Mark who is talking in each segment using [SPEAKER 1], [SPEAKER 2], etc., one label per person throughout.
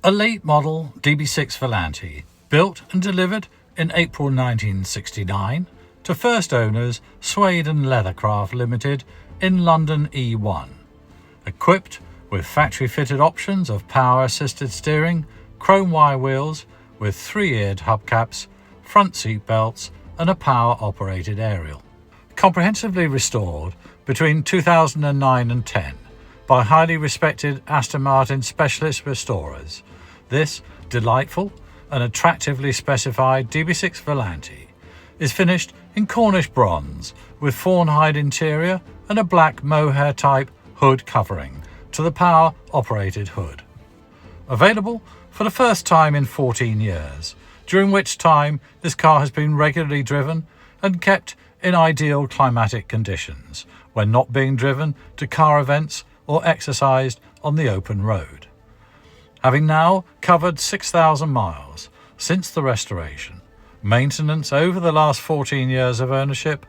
[SPEAKER 1] A late model DB6 Volante, built and delivered in April 1969 to first owners Suede Leathercraft Ltd in London E1. Equipped with factory-fitted options of power-assisted steering, chrome wire wheels with 3-eared hubcaps, front seat belts and a power-operated aerial. Comprehensively restored between 2009 and 10 by highly respected Aston Martin specialist restorers, this delightful and attractively specified DB6 Volante is finished in Cornish Bronze with fawn hide interior and a black mohair type hood covering to the power operated hood. Available for the first time in 14 years, during which time this car has been regularly driven and kept in ideal climatic conditions when not being driven to car events or exercised on the open road. Having now covered 6,000 miles since the restoration, maintenance over the last 14 years of ownership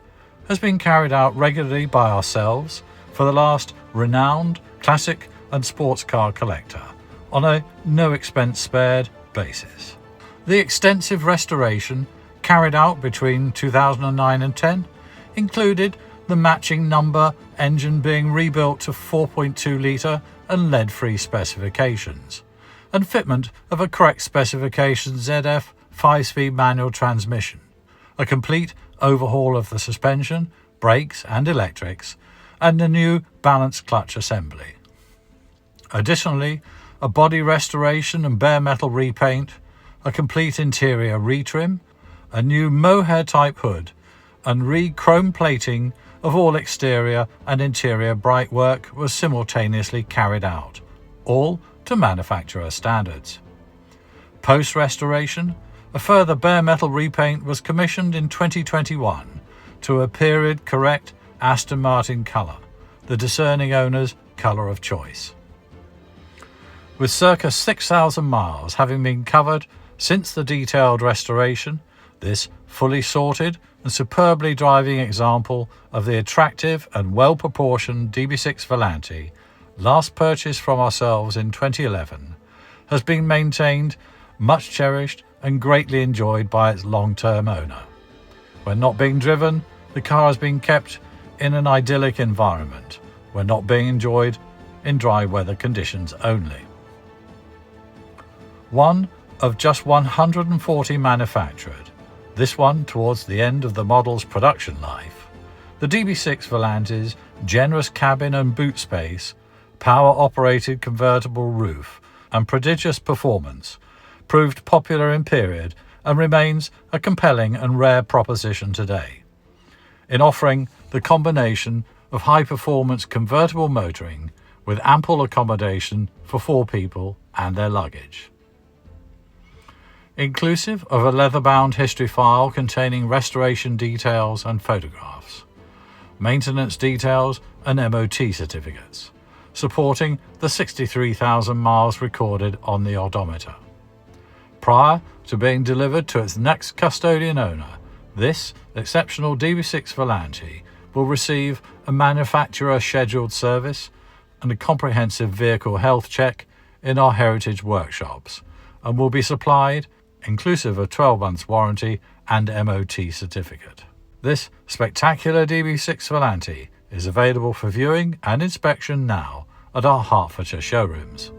[SPEAKER 1] has been carried out regularly by ourselves for the last renowned classic and sports car collector on a no expense spared basis. The extensive restoration carried out between 2009 and 10 included the matching number engine being rebuilt to 4.2 litre and lead-free specifications, and fitment of a correct specification ZF 5-speed manual transmission, a complete overhaul of the suspension, brakes and electrics, and a new balanced clutch assembly. Additionally, a body restoration and bare metal repaint, a complete interior retrim, a new mohair type hood, and re-chrome plating of all exterior and interior brightwork was simultaneously carried out, all to manufacturer standards. Post-restoration, a further bare metal repaint was commissioned in 2021 to a period correct Aston Martin colour, the discerning owner's colour of choice. With circa 6,000 miles having been covered since the detailed restoration, this fully sorted and superbly driving example of the attractive and well-proportioned DB6 Volante, last purchased from ourselves in 2011, has been maintained, much cherished and greatly enjoyed by its long-term owner. When not being driven, the car has been kept in an idyllic environment, when not being enjoyed in dry weather conditions only. One of just 140 manufactured, this one towards the end of the model's production life, the DB6 Volante's generous cabin and boot space, power-operated convertible roof and prodigious performance proved popular in period and remains a compelling and rare proposition today, in offering the combination of high-performance convertible motoring with ample accommodation for 4 people and their luggage. Inclusive of a leather-bound history file containing restoration details and photographs, maintenance details and MOT certificates, supporting the 63,000 miles recorded on the odometer. Prior to being delivered to its next custodian owner, this exceptional DB6 Volante will receive a manufacturer scheduled service and a comprehensive vehicle health check in our heritage workshops, and will be supplied inclusive of 12 months warranty and MOT certificate. This spectacular DB6 Volante is available for viewing and inspection now at our Hertfordshire showrooms.